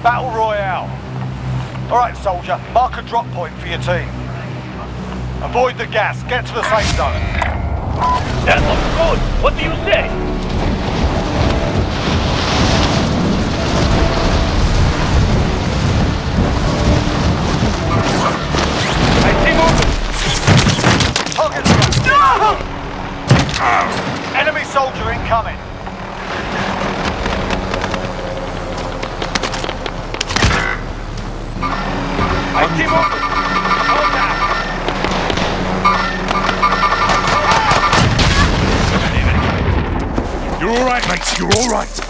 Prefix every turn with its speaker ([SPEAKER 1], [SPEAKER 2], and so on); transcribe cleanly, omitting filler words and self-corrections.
[SPEAKER 1] Battle Royale. Alright, soldier, mark a drop point for your team. Avoid the gas, get to the safe zone.
[SPEAKER 2] That looks good. What do you say? I see movement.
[SPEAKER 1] Target tracked. Enemy soldier incoming.
[SPEAKER 2] I see movement. Hold down.
[SPEAKER 3] You're all right, mate. You're all right.